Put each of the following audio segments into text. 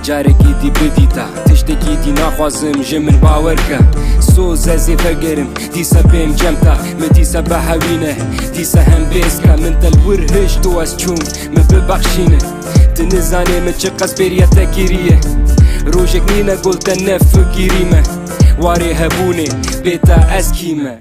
جارێکی دی بدیتە تشتێکی دی ناخوازم ژە من باوەرکە سۆز ئەزێ بەگەرم دیسە پێم جەمتە من دیسە بە هەوینە دیسە هەم بێزکە من دەلور هشت و ئەس چوون من ببەخشینە دنزانێ من چ قەس بێریەتە گیریە ڕۆژێک نینە گۆڵتە نەفگیریمە وارێ هەبوونێ بێتە ئەس کیمە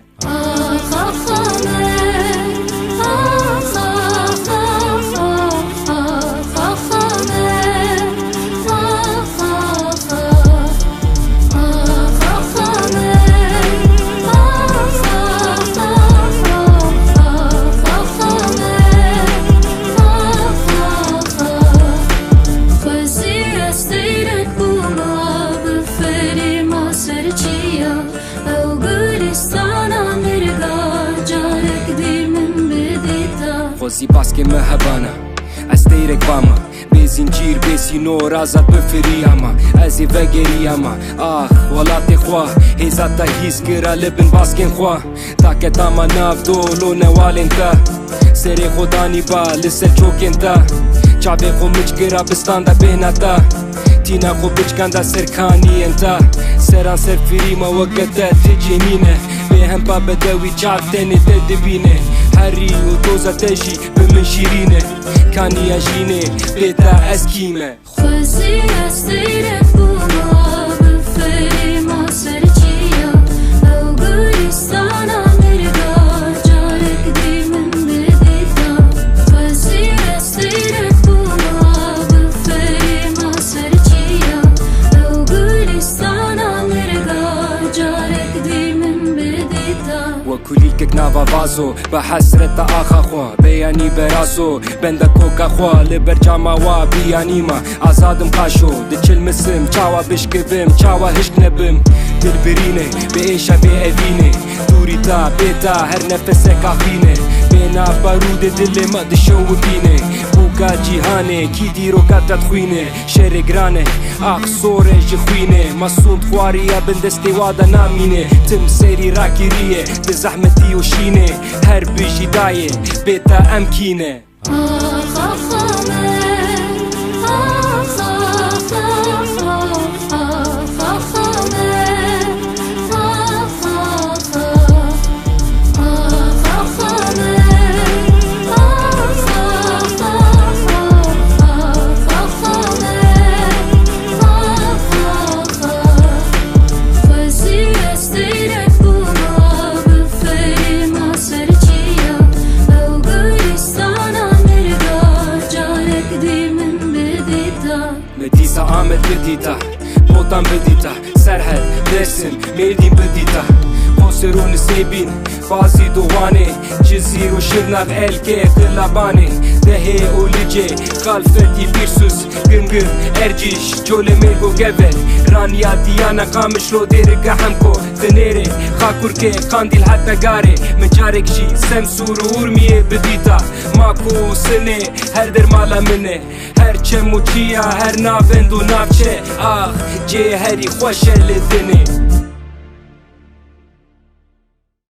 خۆزی باسکێ مە هەبانە ئەس تەیرێک بامە بێ زینجیر بێ سینۆ رازە بفری ئەمە ئەزێ ڤەگەری ئەمە ئاخ وڵاتێ خوا هێزاتە هیس کرا لە بن باسکێن خوا تاکە تامە ناف دۆڵۆ نەوالێن تە سەرێ خۆدانی با لەسەر چۆکێن تە چاوێ خۆ مچگرا بستاندا بێنەتە تینە خۆ بچکەندا سەرکانیەن تە سەران سەر فریمەوە گەتە تێجێنینە بێ هەمپا بەدەوی چاک تێنێ تە دەبینێ هەری و تۆزە تەژی بە من شیرینێ کانیە ژینێ بێتە ئەس کیمە خۆزی ئەستەیرە بوومە بفەرێمە سەرچیە ئەو گوڵستانە مێرگا جارێک دی من بدیتە خۆزی ئەستەیرە بوومە بفەرێمە سەرچیە ئەو گوڵستانە مێرگا جارێک دی من بدیتە وەکولیکێک ناوە ڤازۆ بە حەسرەتە ئاخەخوا بەیانی بەراسۆ بەندە کۆکەخوا لە بەرجاماوا بیانیمە ئازادم قاشۆ دچلمسم چاوە بشکبم چاوە هشک نەبم دلبرینێ بە ئێشە بێ ئەڤینێ دووری تا بێتە هەر نەفەسێک ئاخینێ بێنا بەرودە دلێ مە دشەوبینێ بووکە جیهانێ کی دیرۆکە دەتخوینێ شێرێگرانێ ئاخ سۆرێ ژ خوینێ مەسوود خواریە بندەستێ وادە نامینێ تم سێری ڕاگیریە بە زەحمەتی و شینێ هەر بژی دایێ بێتە ئەم کینێ دیسە ئامەد بدیتە بۆتان بدیتە سەرهەد دەرسن مێردین بدیتە خۆسەر و نسێبین بازی دووانێ جزیر و شرنەق ئەلکێ قلەبانێ دەهێ و لجێ خەلفەتی پیرسوس گنگر ئەرجیش جۆلە مێرگ و گەڤەر رانیا دیانە قامشلۆ دێرگە هەمکۆ دنێرێ خاکورکێ قاندیل هەتە گارێ من جارێکشی سەمسور و ئورمیێ بدیتە ماکۆ و سنێ هەر دەرمالە منێ هەر چەم و چیە هەر ناوێند و ناوچێ ئاخ جێ هەری خۆشە لێ دنێ